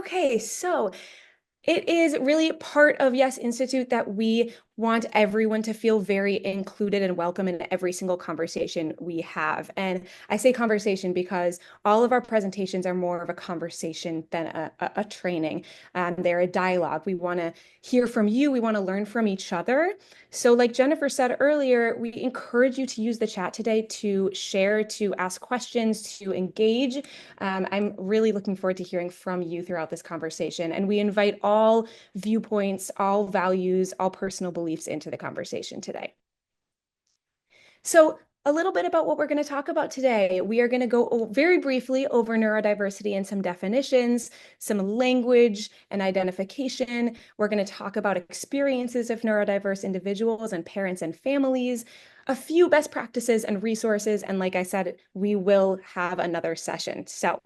Okay, so it is really part of Yes Institute that we want everyone to feel very included and welcome in every single conversation we have. And I say conversation because all of our presentations are more of a conversation than a training. They're a dialogue. We want to hear from you. We want to learn from each other. So, like Jennifer said earlier, we encourage you to use the chat today to share, to ask questions, to engage. I'm really looking forward to hearing from you throughout this conversation. And we invite all viewpoints, all values, all personal beliefs into the conversation today. So, a little bit about what we're going to talk about today. We are going to go very briefly over neurodiversity and some definitions, some language and identification. We're going to talk about experiences of neurodiverse individuals and parents and families, a few best practices and resources. And like I said, we will have another session. So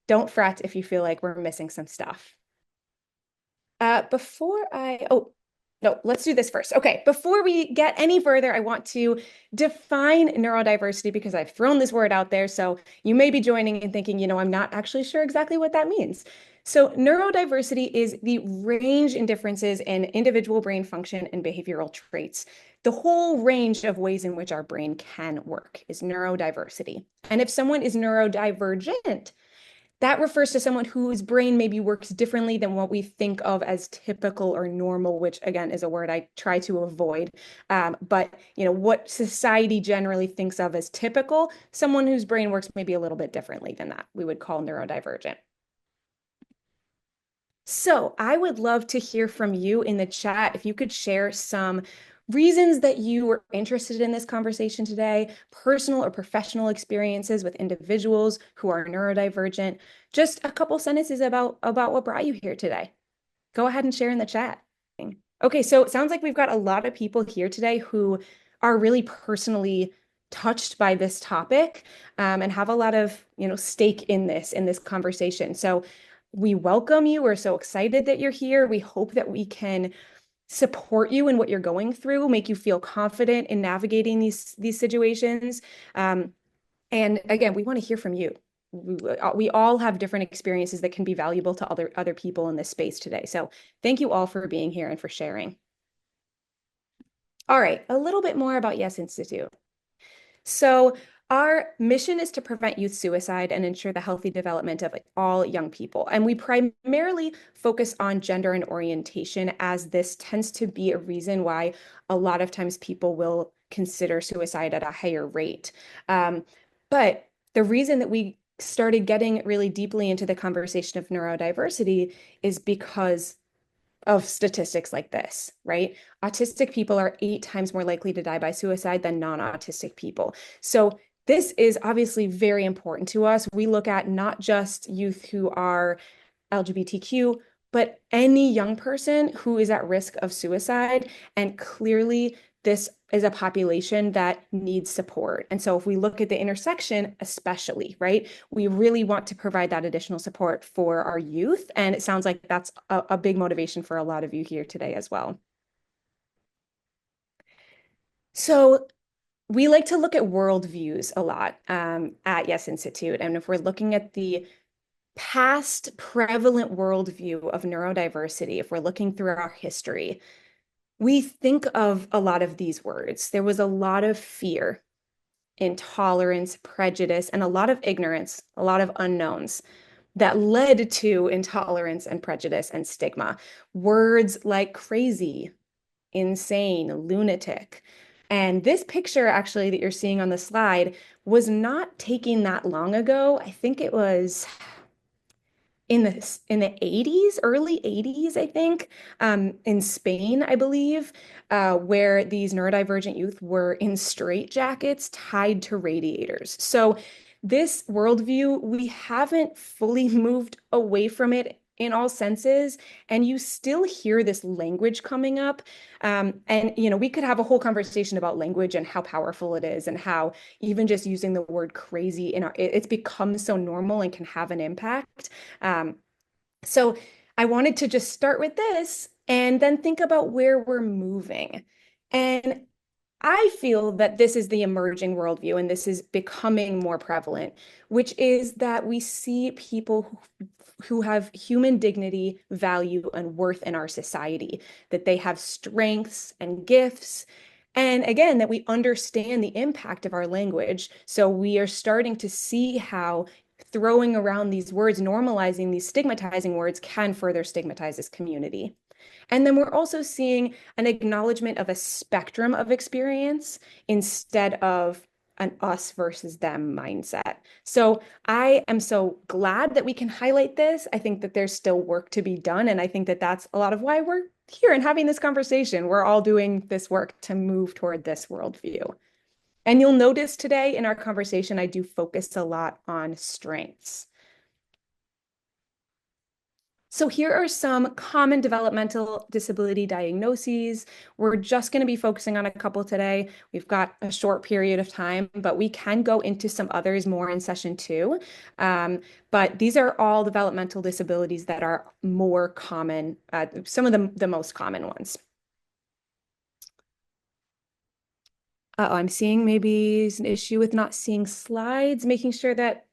don't fret if you feel like we're missing some stuff. Oh, no, let's do this first. Okay, before we get any further, I want to define neurodiversity because I've thrown this word out there. So you may be joining and thinking, I'm not actually sure exactly what that means. So neurodiversity is the range in differences in individual brain function and behavioral traits. The whole range of ways in which our brain can work is neurodiversity. And if someone is neurodivergent, that refers to someone whose brain maybe works differently than what we think of as typical or normal, which again is a word I try to avoid. But what society generally thinks of as typical, someone whose brain works maybe a little bit differently than that, we would call neurodivergent. So I would love to hear from you in the chat if you could share some reasons that you were interested in this conversation today, personal or professional experiences with individuals who are neurodivergent. Just a couple sentences about what brought you here today. Go ahead and share in the chat. Okay, so it sounds like we've got a lot of people here today who are really personally touched by this topic and have a lot of stake in this conversation. So we welcome you. We're so excited that you're here. We hope that we can support you in what you're going through, make you feel confident in navigating these situations. And again, we want to hear from you. We all have different experiences that can be valuable to other people in this space today. So thank you all for being here and for sharing. All right, a little bit more about Yes Institute. So our mission is to prevent youth suicide and ensure the healthy development of all young people. And we primarily focus on gender and orientation, as this tends to be a reason why a lot of times people will consider suicide at a higher rate. But the reason that we started getting really deeply into the conversation of neurodiversity is because of statistics like this, right? Autistic people are 8 times more likely to die by suicide than non-autistic people. So this is obviously very important to us. We look at not just youth who are LGBTQ, but any young person who is at risk of suicide. And clearly, this is a population that needs support. And so if we look at the intersection, especially, right, we really want to provide that additional support for our youth. And it sounds like that's a big motivation for a lot of you here today as well. So we like to look at worldviews a lot at Yes Institute. And if we're looking at the past prevalent worldview of neurodiversity, if we're looking through our history, we think of a lot of these words. There was a lot of fear, intolerance, prejudice, and a lot of ignorance, a lot of unknowns that led to intolerance and prejudice and stigma. Words like crazy, insane, lunatic. And this picture actually that you're seeing on the slide was not taken that long ago. I think it was in the 80s, early 80s, I think, in Spain, I believe, where these neurodivergent youth were in straitjackets tied to radiators. So this worldview, we haven't fully moved away from it in all senses, and you still hear this language coming up. And we could have a whole conversation about language and how powerful it is, and how even just using the word crazy it's become so normal and can have an impact. Um, so I wanted to just start with this and then think about where we're moving. And I feel that this is the emerging worldview, and this is becoming more prevalent, which is that we see people who have human dignity, value, and worth in our society, that they have strengths and gifts. And again, that we understand the impact of our language. So we are starting to see how throwing around these words, normalizing these stigmatizing words, can further stigmatize this community. And then we're also seeing an acknowledgement of a spectrum of experience instead of an us versus them mindset. So I am so glad that we can highlight this. I think that there's still work to be done. And I think that that's a lot of why we're here and having this conversation. We're all doing this work to move toward this worldview. And you'll notice today in our conversation, I do focus a lot on strengths. So here are some common developmental disability diagnoses. We're just going to be focusing on a couple today. We've got a short period of time, but we can go into some others more in session two. But these are all developmental disabilities that are more common, some of the most common ones. I'm seeing maybe an issue with not seeing slides, making sure that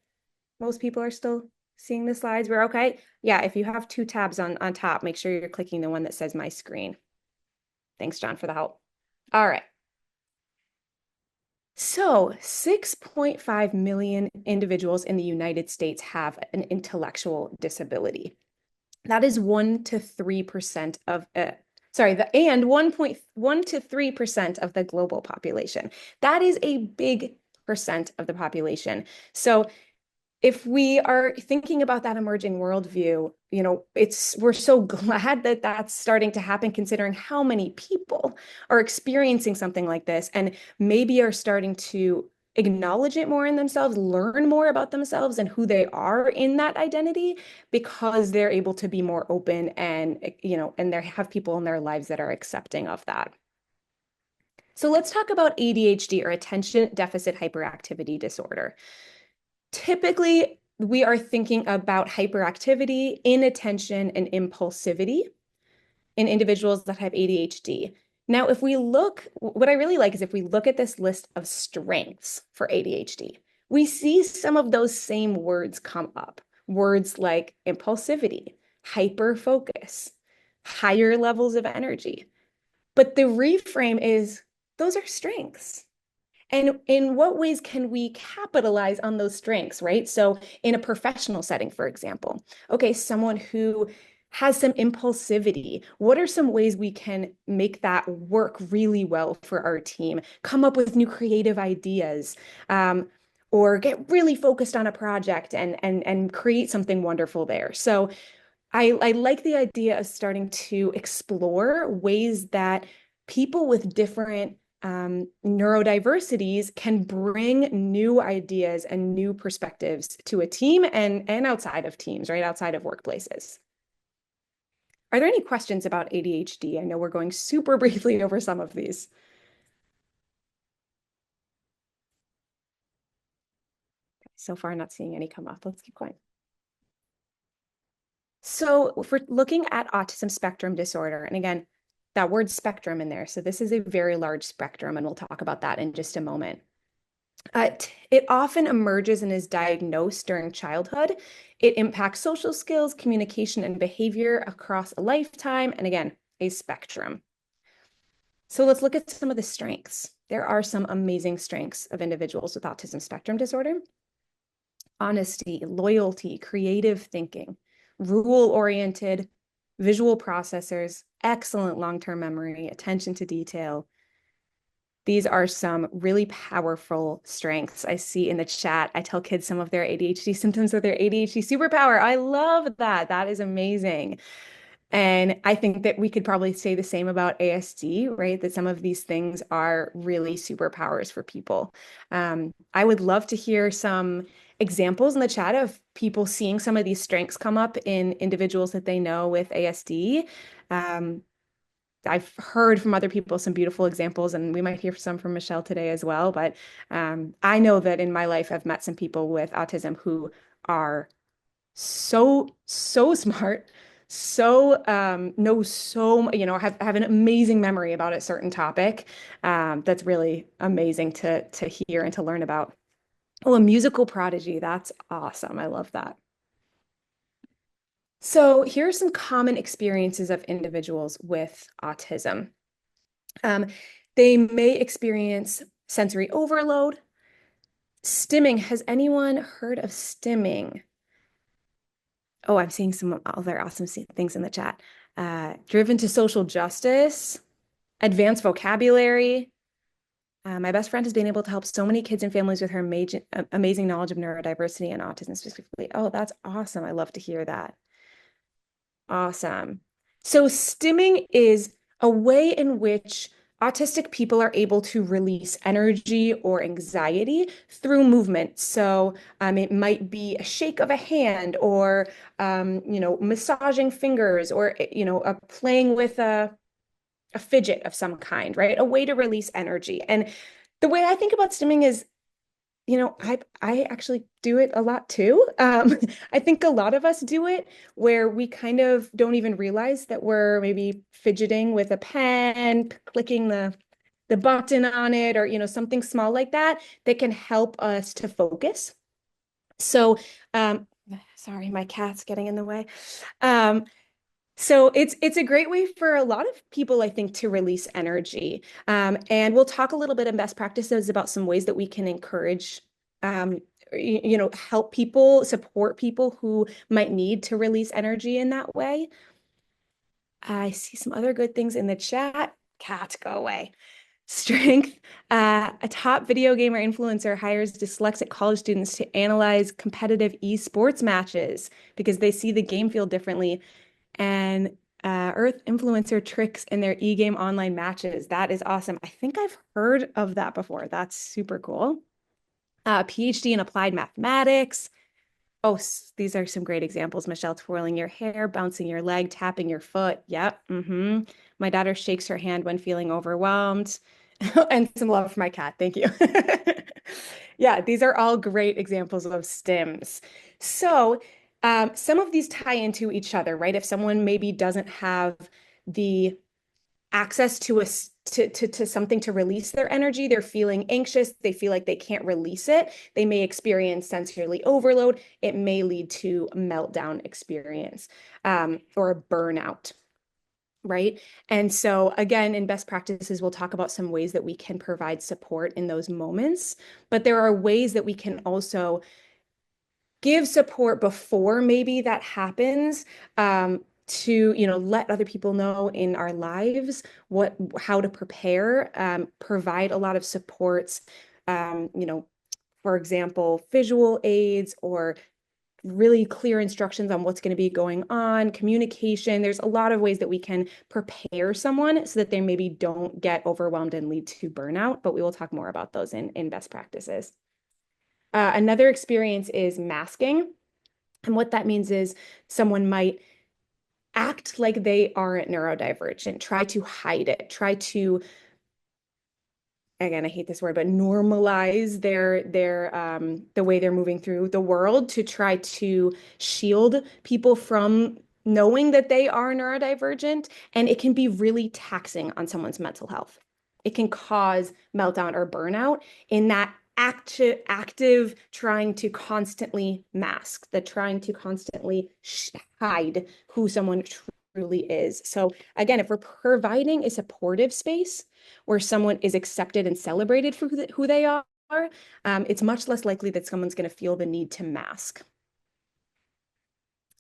most people are still seeing the slides. We're okay. Yeah, if you have two tabs on top, make sure you're clicking the one that says my screen. Thanks, John, for the help. All right. So 6.5 million individuals in the United States have an intellectual disability. That is 1 to 3% of and 1.1 to 3% of the global population. That is a big percent of the population. So if we are thinking about that emerging worldview, we're so glad that that's starting to happen, considering how many people are experiencing something like this and maybe are starting to acknowledge it more in themselves, learn more about themselves and who they are in that identity, because they're able to be more open and they have people in their lives that are accepting of that. So let's talk about ADHD, or attention deficit hyperactivity disorder. Typically, we are thinking about hyperactivity, inattention, and impulsivity in individuals that have ADHD. Now, what I really like is if we look at this list of strengths for ADHD, we see some of those same words come up. Words like impulsivity, hyper focus, higher levels of energy. But the reframe is those are strengths. And in what ways can we capitalize on those strengths, right? So in a professional setting, for example, okay, someone who has some impulsivity, what are some ways we can make that work really well for our team, come up with new creative ideas, or get really focused on a project and create something wonderful there. So I like the idea of starting to explore ways that people with different neurodiversities can bring new ideas and new perspectives to a team and outside of teams, right? Outside of workplaces. Are there any questions about ADHD? I know we're going super briefly over some of these. So far, not seeing any come up. Let's keep going. So if we're looking at autism spectrum disorder, and again, that word spectrum in there. So this is a very large spectrum, and we'll talk about that in just a moment. It often emerges and is diagnosed during childhood. It impacts social skills, communication, and behavior across a lifetime, and again, a spectrum. So let's look at some of the strengths. There are some amazing strengths of individuals with autism spectrum disorder. Honesty, loyalty, creative thinking, rule-oriented, visual processors, excellent long-term memory, attention to detail. These are some really powerful strengths I see in the chat. I tell kids some of their ADHD symptoms are their ADHD superpower. I love that. That is amazing. And I think that we could probably say the same about ASD, right? That some of these things are really superpowers for people. I would love to hear some examples in the chat of people seeing some of these strengths come up in individuals that they know with ASD. I've heard from other people some beautiful examples, and we might hear some from Michelle today as well. But I know that in my life, I've met some people with autism who are so smart, know have an amazing memory about a certain topic. That's really amazing to hear and to learn about. Oh, a musical prodigy. That's awesome. I love that. So here are some common experiences of individuals with autism. Um, they may experience sensory overload. Stimming. Has anyone heard of stimming? Oh, I'm seeing some other awesome things in the chat. Driven to social justice, advanced vocabulary. My best friend has been able to help so many kids and families with her amazing knowledge of neurodiversity and autism specifically. Oh, that's awesome. I love to hear that. Awesome. So stimming is a way in which autistic people are able to release energy or anxiety through movement. So it might be a shake of a hand or, massaging fingers or, playing with a fidget of some kind, right? A way to release energy. And the way I think about stimming is I actually do it a lot too. I think a lot of us do it where we kind of don't even realize that we're maybe fidgeting with a pen, clicking the button on it, or something small like that that can help us to focus. So, sorry, my cat's getting in the way. Um, so it's a great way for a lot of people, I think, to release energy. And we'll talk a little bit in best practices about some ways that we can encourage, um, help people, support people who might need to release energy in that way. I see some other good things in the chat. Cat, go away. Strength. A top video gamer influencer hires dyslexic college students to analyze competitive esports matches because they see the game field differently and Earth influencer tricks in their e-game online matches. That is awesome. I think I've heard of that before. That's super cool. PhD in applied mathematics. Oh, these are some great examples. Michelle, twirling your hair, bouncing your leg, tapping your foot. Yep. My daughter shakes her hand when feeling overwhelmed. And some love for my cat. Thank you. Yeah, these are all great examples of stims. So, some of these tie into each other, right? If someone maybe doesn't have the access to to something to release their energy, they're feeling anxious, they feel like they can't release it, they may experience sensory overload. It may lead to a meltdown experience, or a burnout. Right. And so, again, in best practices, we'll talk about some ways that we can provide support in those moments. But there are ways that we can also give support before maybe that happens, to let other people know in our lives how to prepare, provide a lot of supports, for example, visual aids or really clear instructions on what's going to be going on, communication. There's a lot of ways that we can prepare someone so that they maybe don't get overwhelmed and lead to burnout, but we will talk more about those in best practices. Another experience is masking. And what that means is someone might act like they aren't neurodivergent, try to hide it, try to, again, I hate this word, but normalize their the way they're moving through the world to try to shield people from knowing that they are neurodivergent. And it can be really taxing on someone's mental health. It can cause meltdown or burnout in that active trying to constantly mask, the trying to constantly hide who someone truly is. So again, if we're providing a supportive space where someone is accepted and celebrated for who they are, it's much less likely that someone's going to feel the need to mask.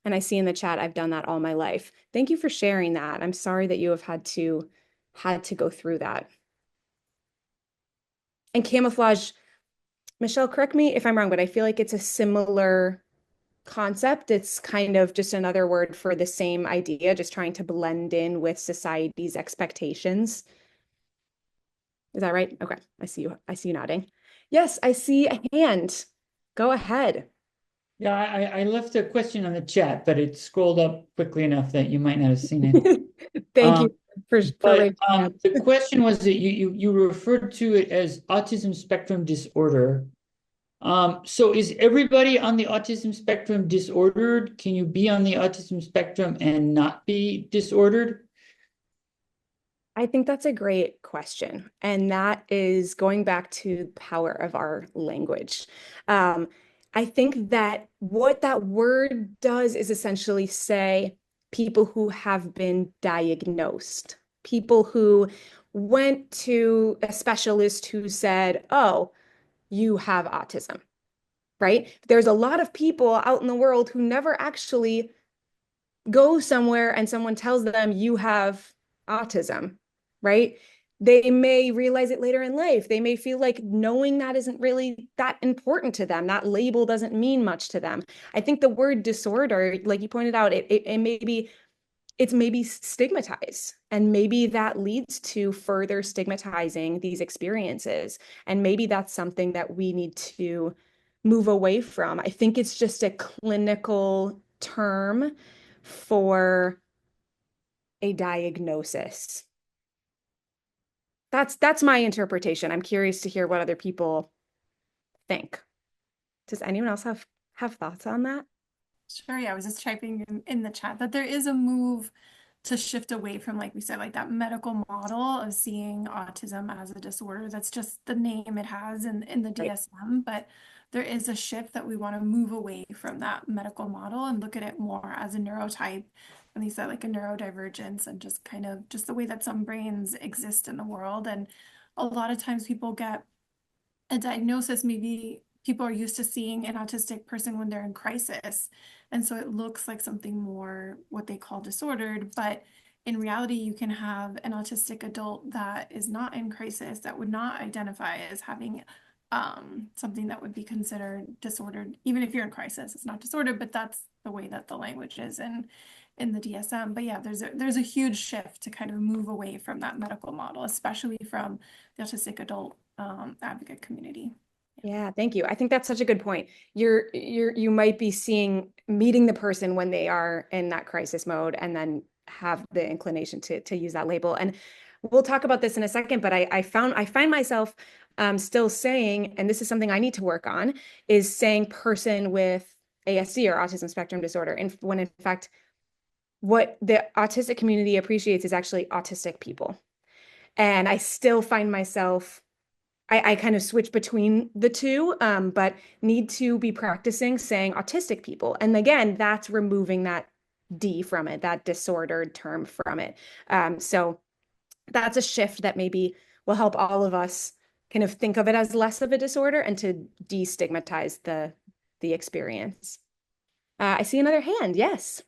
And I see in the chat, I've done that all my life. Thank you for sharing that. I'm sorry that you have had to go through that. And camouflage, Michelle, correct me if I'm wrong, but I feel like it's a similar concept. It's kind of just another word for the same idea, just trying to blend in with society's expectations. Is that right? Okay. I see you. I see you nodding. Yes, I see a hand. Go ahead. Yeah, I left a question on the chat, but it scrolled up quickly enough that you might not have seen it. Thank you for But raising that. the question was that you referred to it as autism spectrum disorder. So is everybody on the autism spectrum disordered? Can you be on the autism spectrum and not be disordered? I think that's a great question. And that is going back to the power of our language. Um, I think that what that word does is essentially say people who have been diagnosed, people who went to a specialist who said, oh, you have autism, right? There's a lot of people out in the world who never actually go somewhere and someone tells them you have autism, right? They may realize it later in life. They may feel like knowing that isn't really that important to them. That label doesn't mean much to them. I think the word disorder, like you pointed out, it may be it's maybe stigmatized, and maybe that leads to further stigmatizing these experiences. And maybe that's something that we need to move away from. I think it's just a clinical term for a diagnosis. That's my interpretation. I'm curious to hear what other people think. Does anyone else have thoughts on that? Sure, yeah, I was just typing in the chat that there is a move to shift away from, like we said, like that medical model of seeing autism as a disorder. That's just the name it has in the Right. DSM, but there is a shift that we want to move away from that medical model and look at it more as a neurotype. And they said like a neurodivergence and just kind of just the way that some brains exist in the world. And a lot of times people get a diagnosis, maybe people are used to seeing an autistic person when they're in crisis. And so it looks like something more what they call disordered. But in reality, you can have an autistic adult that is not in crisis, that would not identify as having something that would be considered disordered. Even if you're in crisis, it's not disordered, but that's the way that the language is in the DSM. But yeah, there's a huge shift to kind of move away from that medical model, especially from the autistic adult advocate community. Yeah, thank you. I think that's such a good point. You might be meeting the person when they are in that crisis mode and then have the inclination to use that label. And we'll talk about this in a second, but I find myself still saying, and this is something I need to work on, is saying person with ASD or autism spectrum disorder. And when in fact, what the autistic community appreciates is actually autistic people. And I still find myself I kind of switch between the two, but need to be practicing saying autistic people. And again, that's removing that D from it, that disordered term from it. So that's a shift that maybe will help all of us kind of think of it as less of a disorder and to destigmatize the experience. I see another hand. Yes.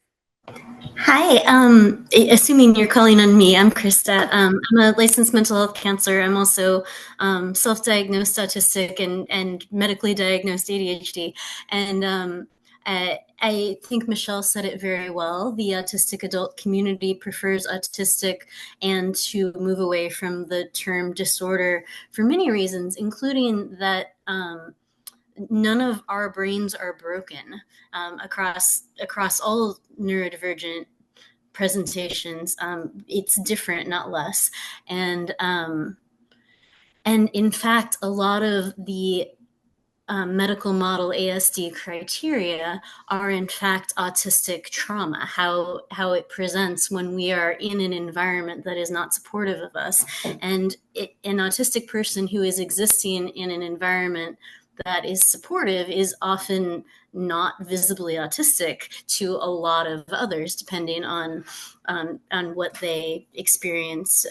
Hi, assuming you're calling on me, I'm Krista. I'm a licensed mental health counselor. I'm also self-diagnosed autistic and medically diagnosed ADHD. And I think Michelle said it very well. The autistic adult community prefers autistic and to move away from the term disorder for many reasons, including that none of our brains are broken across all neurodivergent presentations. It's different, not less. And in fact, a lot of the medical model ASD criteria are in fact autistic trauma, how it presents when we are in an environment that is not supportive of us. And an autistic person who is existing in an environment that is supportive is often not visibly autistic to a lot of others, depending on what they experience,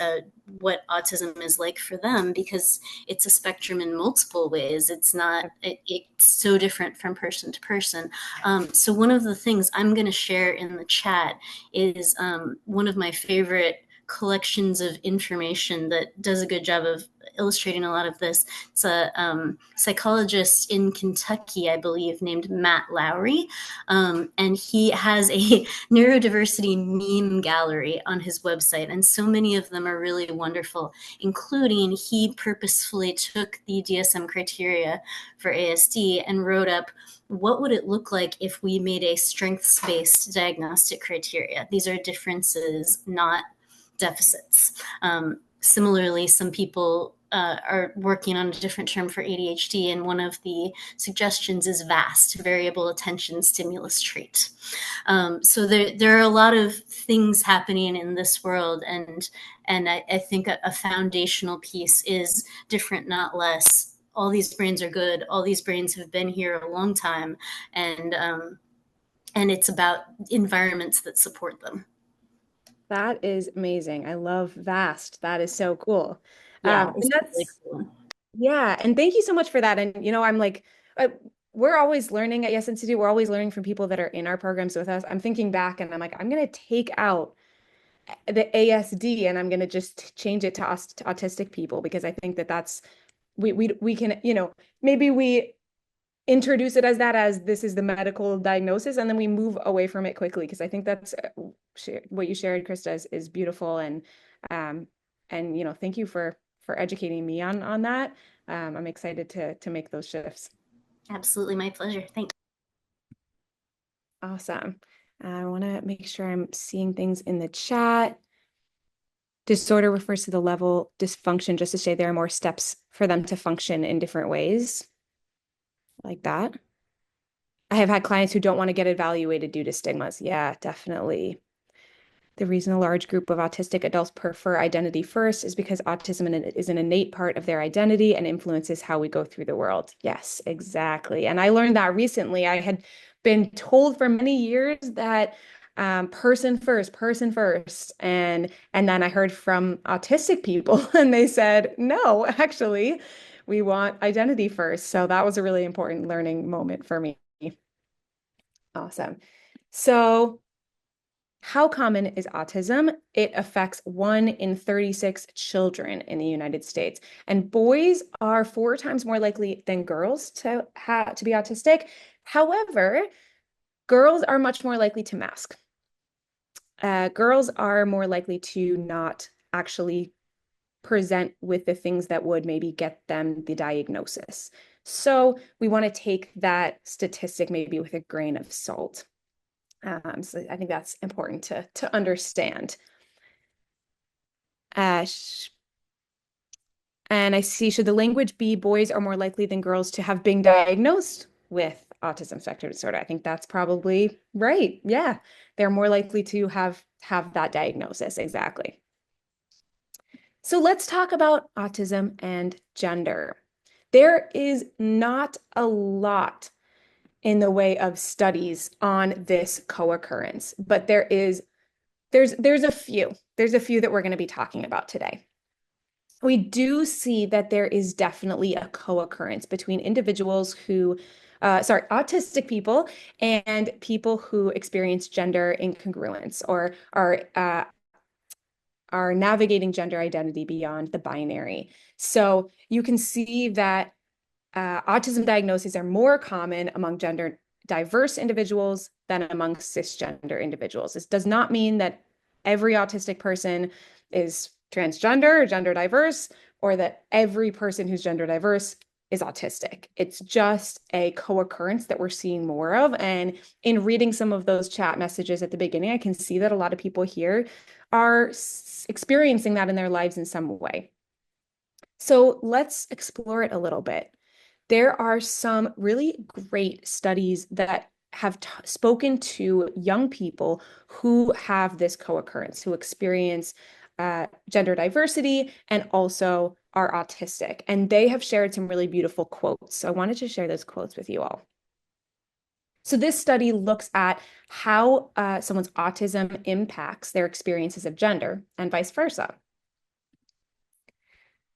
what autism is like for them, because it's a spectrum in multiple ways. It's so different from person to person. So one of the things I'm going to share in the chat is one of my favorite collections of information that does a good job of illustrating a lot of this. It's a psychologist in Kentucky, I believe, named Matt Lowry. And he has a neurodiversity meme gallery on his website. And so many of them are really wonderful, including he purposefully took the DSM criteria for ASD and wrote up what would it look like if we made a strengths-based diagnostic criteria. These are differences, not deficits. Similarly, some people are working on a different term for ADHD, and one of the suggestions is VAST, variable attention stimulus trait. So there are a lot of things happening in this world, and I think a foundational piece is different, not less. All these brains are good. All these brains have been here a long time, and it's about environments that support them. That is amazing. I love VAST. That is so cool. Yeah, And it's really that's, cool. yeah. And thank you so much for that. And, I'm like, we're always learning at Yes Institute. We're always learning from people that are in our programs with us. I'm thinking back and I'm like, I'm going to take out the ASD and I'm going to just change it to autistic people because I think that that's, we can, maybe we introduce it as that as this is the medical diagnosis and then we move away from it quickly because I think that's what you shared, Krista, is beautiful um thank you for educating me on that. I'm excited to make those shifts. Absolutely, my pleasure. Thanks. Awesome. I want to make sure I'm seeing things in the chat. Disorder refers to the level dysfunction, just to say there are more steps for them to function in different ways like that. I have had clients who don't want to get evaluated due to stigmas. Yeah, definitely. The reason a large group of autistic adults prefer identity first is because autism is an innate part of their identity and influences how we go through the world. Yes, exactly. And I learned that recently. I had been told for many years that person first. And then I heard from autistic people and they said, no, actually, we want identity first. So that was a really important learning moment for me. Awesome. So how common is autism? It affects 1 in 36 children in the United States. And boys are 4 times more likely than girls to be autistic. However, girls are much more likely to mask. Girls are more likely to not actually present with the things that would maybe get them the diagnosis. So we want to take that statistic maybe with a grain of salt. So I think that's important to understand. And I see, should the language be boys are more likely than girls to have been diagnosed with autism spectrum disorder? I think that's probably right. Yeah, they're more likely to have that diagnosis. Exactly. So let's talk about autism and gender. There is not a lot in the way of studies on this co-occurrence, but there's a few. There's a few that we're going to be talking about today. We do see that there is definitely a co-occurrence between individuals who, autistic people and people who experience gender incongruence or are navigating gender identity beyond the binary. So you can see that autism diagnoses are more common among gender diverse individuals than among cisgender individuals. This does not mean that every autistic person is transgender or gender diverse, or that every person who's gender diverse is autistic. It's just a co-occurrence that we're seeing more of. And in reading some of those chat messages at the beginning, I can see that a lot of people here are experiencing that in their lives in some way. So let's explore it a little bit. There are some really great studies that have spoken to young people who have this co-occurrence, who experience gender diversity and also are autistic. And they have shared some really beautiful quotes. So I wanted to share those quotes with you all. So this study looks at how someone's autism impacts their experiences of gender and vice versa.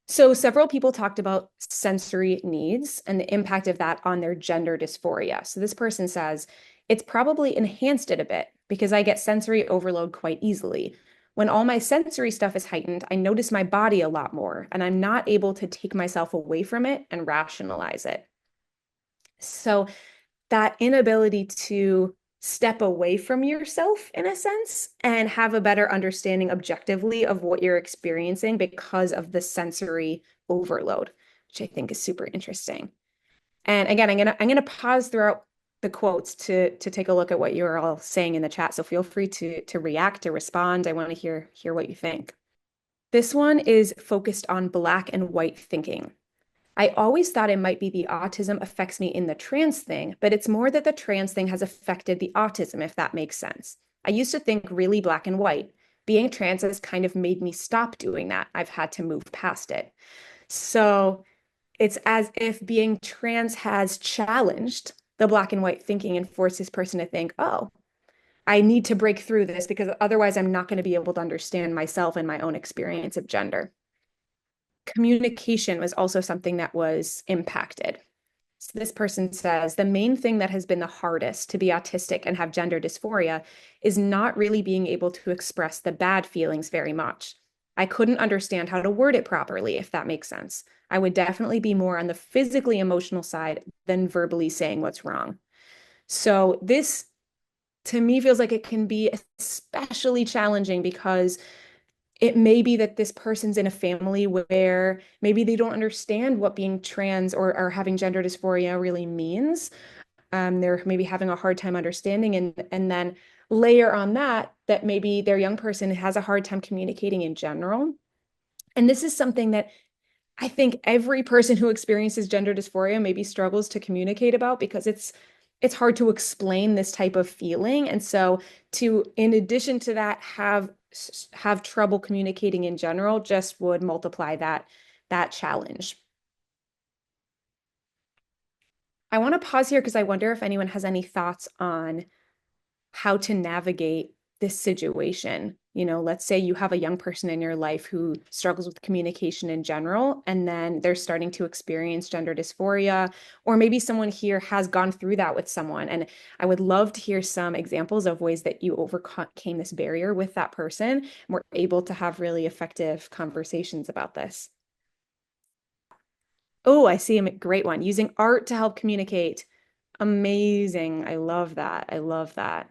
So several people talked about sensory needs and the impact of that on their gender dysphoria. So this person says, it's probably enhanced it a bit because I get sensory overload quite easily. When all my sensory stuff is heightened, I notice my body a lot more, and I'm not able to take myself away from it and rationalize it. So that inability to step away from yourself in a sense and have a better understanding objectively of what you're experiencing because of the sensory overload, which I think is super interesting. And again, I'm gonna pause throughout the quotes to take a look at what you're all saying in the chat. So feel free to react, to respond. I want to hear what you think. This one is focused on black and white thinking. I always thought it might be the autism affects me in the trans thing, but it's more that the trans thing has affected the autism, if that makes sense. I used to think really black and white. Being trans has kind of made me stop doing that. I've had to move past it. So it's as if being trans has challenged the black and white thinking and forced this person to think, oh, I need to break through this because otherwise I'm not going to be able to understand myself and my own experience of gender. Communication was also something that was impacted. So this person says the main thing that has been the hardest to be autistic and have gender dysphoria is not really being able to express the bad feelings very much. I couldn't understand how to word it properly, if that makes sense. I would definitely be more on the physically emotional side than verbally saying what's wrong. So this to me feels like it can be especially challenging because it may be that this person's in a family where maybe they don't understand what being trans or having gender dysphoria really means. They're maybe having a hard time understanding, and then layer on that that maybe their young person has a hard time communicating in general. And this is something that I think every person who experiences gender dysphoria maybe struggles to communicate about because it's hard to explain this type of feeling. And so to, in addition to that, have trouble communicating in general just would multiply that challenge. I want to pause here because I wonder if anyone has any thoughts on how to navigate this situation. You know, let's say you have a young person in your life who struggles with communication in general, and then they're starting to experience gender dysphoria, or maybe someone here has gone through that with someone. And I would love to hear some examples of ways that you overcame this barrier with that person and were able to have really effective conversations about this. Oh, I see a great one. Using art to help communicate. Amazing. I love that. I love that.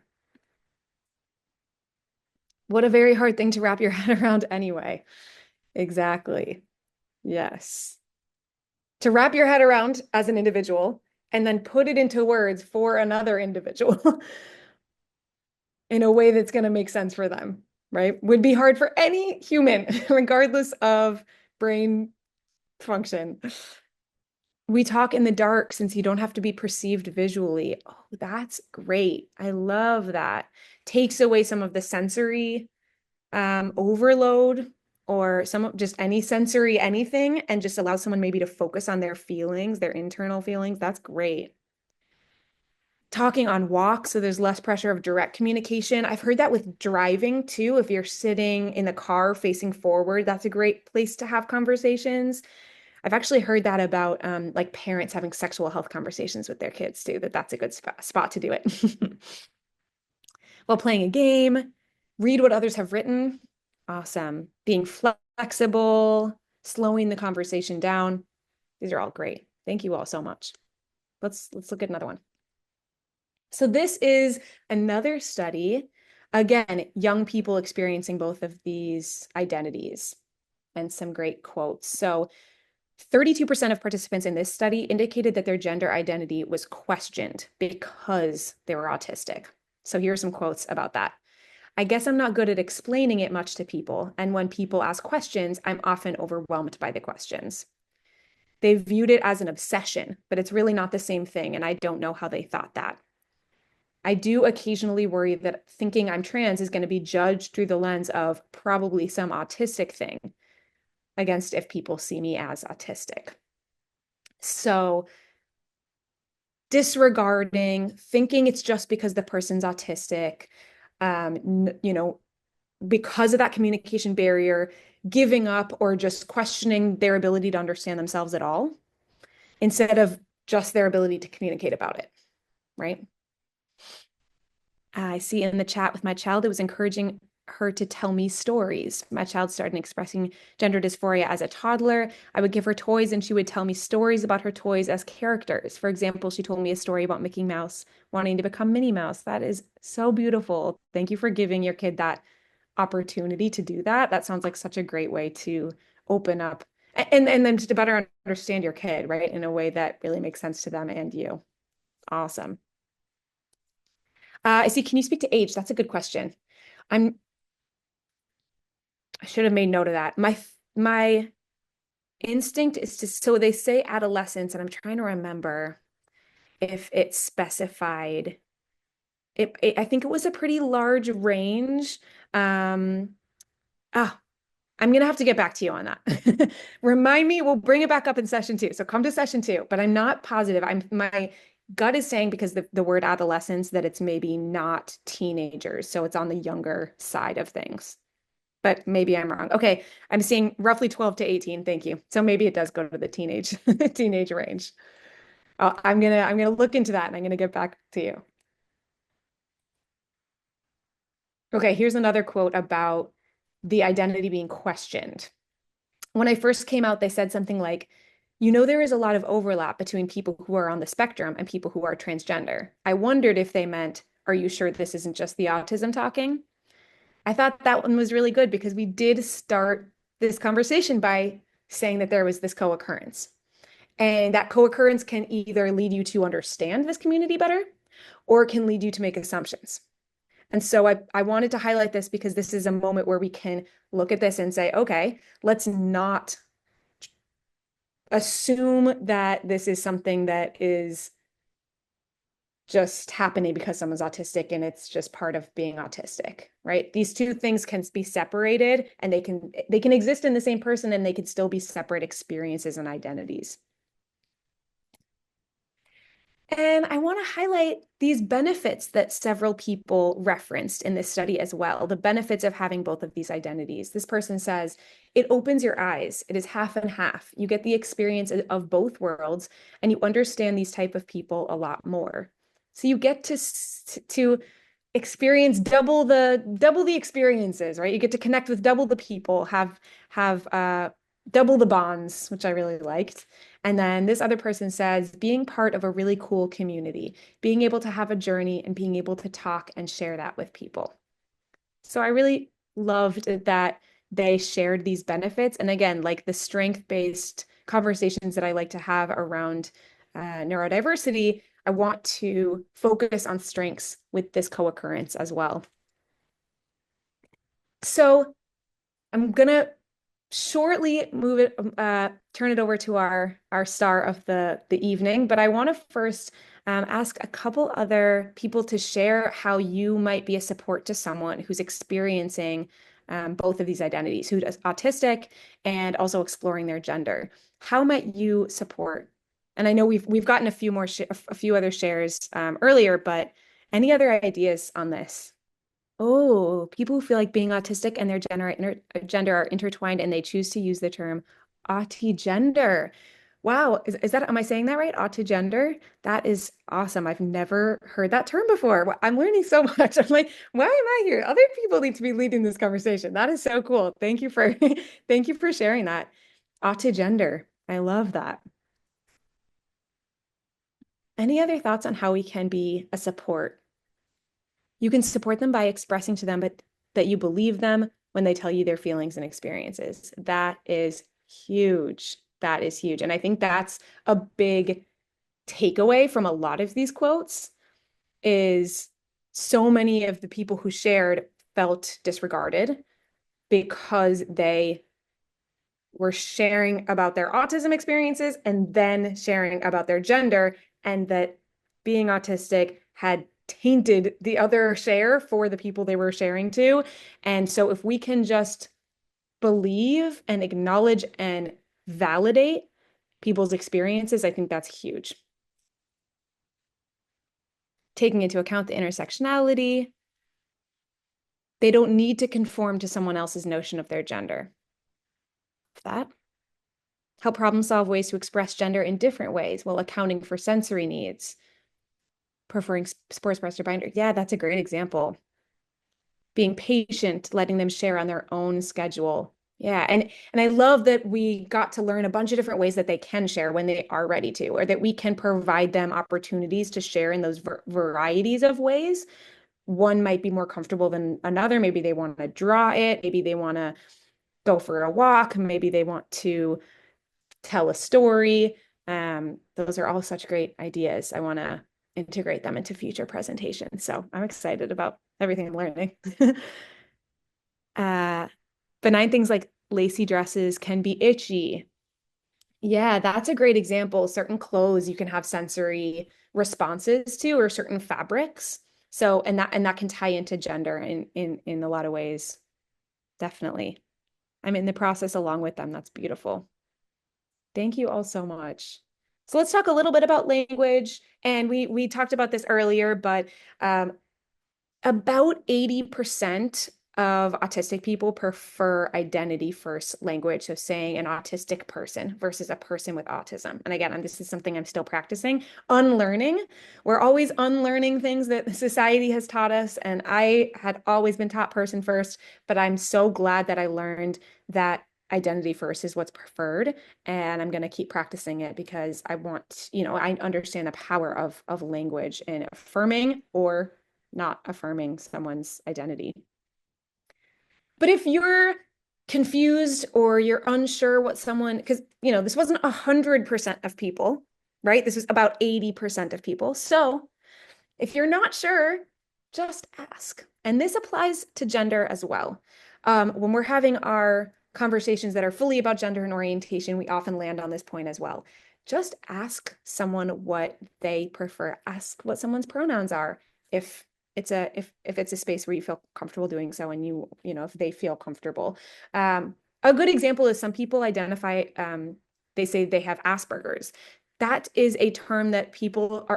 What a very hard thing to wrap your head around anyway. Exactly. Yes. To wrap your head around as an individual and then put it into words for another individual in a way that's going to make sense for them, right? Would be hard for any human, regardless of brain function. We talk in the dark since you don't have to be perceived visually. Oh, that's great. I love that. Takes away some of the sensory overload or some just any sensory anything and just allow someone maybe to focus on their feelings, their internal feelings. That's great. Talking on walks, so there's less pressure of direct communication. I've heard that with driving too. If you're sitting in the car facing forward, that's a great place to have conversations. I've actually heard that about like parents having sexual health conversations with their kids too, that's a good spot to do it. While playing a game, read what others have written. Awesome. Being flexible, slowing the conversation down. These are all great. Thank you all so much. Let's look at another one. So this is another study. Again, young people experiencing both of these identities and some great quotes. So 32% of participants in this study indicated that their gender identity was questioned because they were autistic. So here are some quotes about that. I guess I'm not good at explaining it much to people, and when people ask questions, I'm often overwhelmed by the questions. They viewed it as an obsession, but it's really not the same thing, and I don't know how they thought that. I do occasionally worry that thinking I'm trans is going to be judged through the lens of probably some autistic thing against if people see me as autistic. So disregarding, thinking it's just because the person's autistic, you know, because of that communication barrier, giving up or just questioning their ability to understand themselves at all, instead of just their ability to communicate about it, right? I see in the chat with my child, it was encouraging her to tell me stories. My child started expressing gender dysphoria as a toddler. I would give her toys and she would tell me stories about her toys as characters. For example, she told me a story about Mickey Mouse wanting to become Minnie Mouse. That is so beautiful. Thank you for giving your kid that opportunity to do that. That sounds like such a great way to open up and then to better understand your kid, right? In a way that really makes sense to them and you. Awesome. I see, can you speak to age? That's a good question. I'm I should have made note of that. My instinct is to, so they say adolescence, and I'm trying to remember if it specified I think it was a pretty large range. Um, oh, I'm gonna have to get back to you on that. Remind me, we'll bring it back up in session 2. So come to session 2, but I'm not positive. My gut is saying because the word adolescence that it's maybe not teenagers, so it's on the younger side of things. But maybe I'm wrong. Okay, I'm seeing roughly 12 to 18. Thank you. So maybe it does go to the teenage range. I'm gonna look into that and I'm gonna get back to you. Okay, here's another quote about the identity being questioned. When I first came out, they said something like, there is a lot of overlap between people who are on the spectrum and people who are transgender. I wondered if they meant, are you sure this isn't just the autism talking? I thought that one was really good because we did start this conversation by saying that there was this co-occurrence. And that co-occurrence can either lead you to understand this community better or it can lead you to make assumptions. And so I wanted to highlight this because this is a moment where we can look at this and say, okay, let's not assume that this is something that is just happening because someone's autistic and it's just part of being autistic, right? These two things can be separated and they can exist in the same person and they can still be separate experiences and identities. And I want to highlight these benefits that several people referenced in this study as well, the benefits of having both of these identities. This person says, it opens your eyes. It is half and half. You get the experience of both worlds and you understand these type of people a lot more. So you get to experience double the experiences, right? You get to connect with double the people, have double the bonds, which I really liked. And then this other person says, being part of a really cool community, being able to have a journey and being able to talk and share that with people. So I really loved that they shared these benefits. And again, like the strength-based conversations that I like to have around neurodiversity, I want to focus on strengths with this co-occurrence as well. So I'm gonna shortly turn it over to our star of the evening, but I want to first ask a couple other people to share how you might be a support to someone who's experiencing both of these identities, who's autistic and also exploring their gender. How might you support? And I know we've gotten a few other shares earlier, but any other ideas on this? Oh, people who feel like being autistic and their gender are intertwined and they choose to use the term autigender. Wow, is that, am I saying that right? Autigender? That is awesome. I've never heard that term before. I'm learning so much. I'm like, why am I here? Other people need to be leading this conversation. That is so cool. Thank you for thank you for sharing that. Autigender. I love that. Any other thoughts on how we can be a support? You can support them by expressing to them that you believe them when they tell you their feelings and experiences. That is huge. That is huge. And I think that's a big takeaway from a lot of these quotes is so many of the people who shared felt disregarded because they were sharing about their autism experiences and then sharing about their gender, and that being autistic had tainted the other share for the people they were sharing to. And so if we can just believe and acknowledge and validate people's experiences, I think that's huge. Taking into account the intersectionality, they don't need to conform to someone else's notion of their gender. That help problem solve ways to express gender in different ways while accounting for sensory needs. Preferring sports bras or binder. Yeah, that's a great example. Being patient, letting them share on their own schedule. Yeah, and I love that we got to learn a bunch of different ways that they can share when they are ready to, or that we can provide them opportunities to share in those varieties of ways. One might be more comfortable than another. Maybe they want to draw it. Maybe they want to go for a walk. Maybe they want to tell a story. Those are all such great ideas. I want to integrate them into future presentations. So I'm excited about everything I'm learning. Benign things like lacy dresses can be itchy. Yeah, that's a great example. Certain clothes you can have sensory responses to, or certain fabrics. So, and that can tie into gender in a lot of ways. Definitely. I'm in the process along with them. That's beautiful. Thank you all so much. So let's talk a little bit about language. And we talked about this earlier, but about 80% of autistic people prefer identity first language. So saying an autistic person versus a person with autism. And again, this is something I'm still practicing. Unlearning. We're always unlearning things that society has taught us. And I had always been taught person first, but I'm so glad that I learned that identity first is what's preferred. And I'm going to keep practicing it because I want, I understand the power of language in affirming or not affirming someone's identity. But if you're confused or you're unsure what someone, because this wasn't 100% of people, right? This was about 80% of people. So if you're not sure, just ask. And this applies to gender as well. When we're having our conversations that are fully about gender and orientation, we often land on this point as well. Just ask someone what they prefer. Ask what someone's pronouns are. If it's a space where you feel comfortable doing so, and if they feel comfortable. A good example is some people identify, they say they have Asperger's. That is a term that people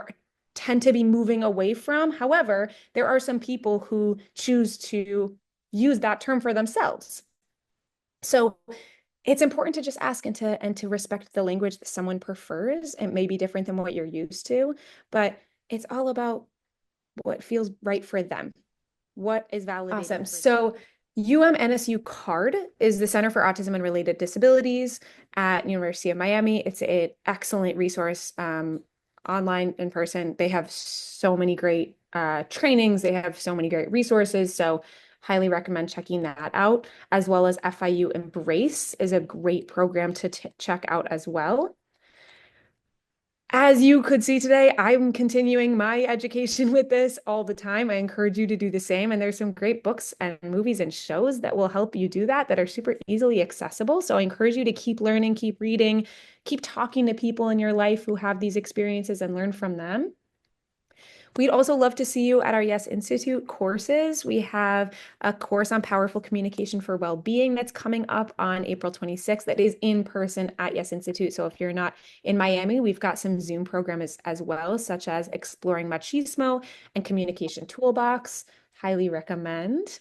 tend to be moving away from. However, there are some people who choose to use that term for themselves. So it's important to just ask and to respect the language that someone prefers. It may be different than what you're used to, but it's all about what feels right for them. What is validated. Awesome. So NSU CARD is the Center for Autism and Related Disabilities at University of Miami. It's an excellent resource, online, in person. They have so many great trainings. They have so many great resources. So highly recommend checking that out, as well as FIU Embrace is a great program to check out as well. As you could see today, I'm continuing my education with this all the time. I encourage you to do the same. And there's some great books and movies and shows that will help you do that are super easily accessible. So I encourage you to keep learning, keep reading, keep talking to people in your life who have these experiences and learn from them. We'd also love to see you at our Yes Institute courses. We have a course on powerful communication for well-being that's coming up on April 26th. That is in person at Yes Institute. So if you're not in Miami, we've got some Zoom programs as well, such as Exploring Machismo and Communication Toolbox. Highly recommend.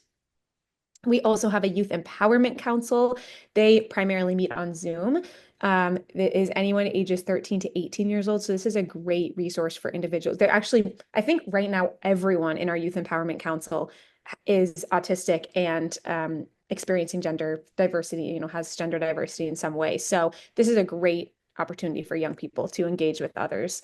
We also have a Youth Empowerment Council. They primarily meet on Zoom. It is anyone ages 13 to 18 years old. So this is a great resource for individuals. They're actually, I think right now, everyone in our Youth Empowerment Council is autistic and experiencing gender diversity, has gender diversity in some way. So this is a great opportunity for young people to engage with others.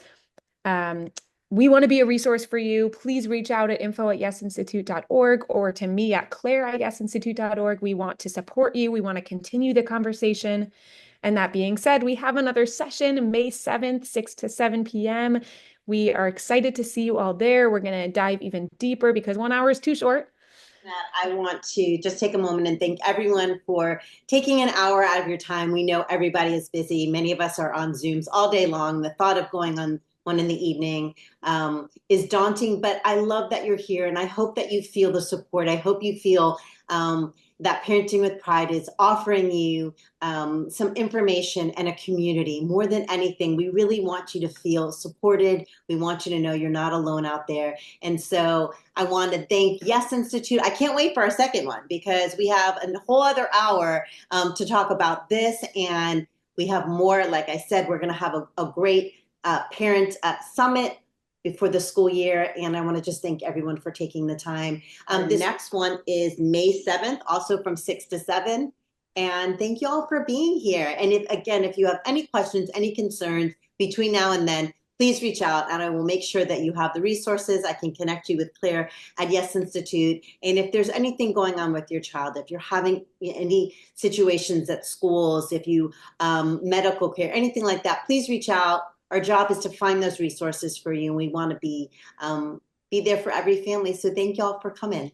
We want to be a resource for you. Please reach out at info@yesinstitute.org or to me at claire@yesinstitute.org. We want to support you. We want to continue the conversation. And that being said, we have another session May 7th, 6 to 7 p.m. We are excited to see you all there. We're going to dive even deeper because 1 hour is too short. I want to just take a moment and thank everyone for taking an hour out of your time. We know everybody is busy. Many of us are on Zooms all day long. The thought of going on one in the evening is daunting, but I love that you're here, and I hope that you feel the support. I hope you feel that Parenting with Pride is offering you some information and a community. More than anything, we really want you to feel supported. We want you to know you're not alone out there. And so I want to thank Yes Institute. I can't wait for our second one because we have a whole other hour to talk about this. And we have more. Like I said, we're going to have a great parent summit before the school year. And I want to just thank everyone for taking the time. The next one is May 7th, also from 6 to 7. And thank you all for being here. And if you have any questions, any concerns between now and then, please reach out and I will make sure that you have the resources. I can connect you with Claire at Yes Institute. And if there's anything going on with your child, if you're having any situations at schools, if you medical care, anything like that, please reach out. Our job is to find those resources for you, and we want to be there for every family. So thank y'all for coming.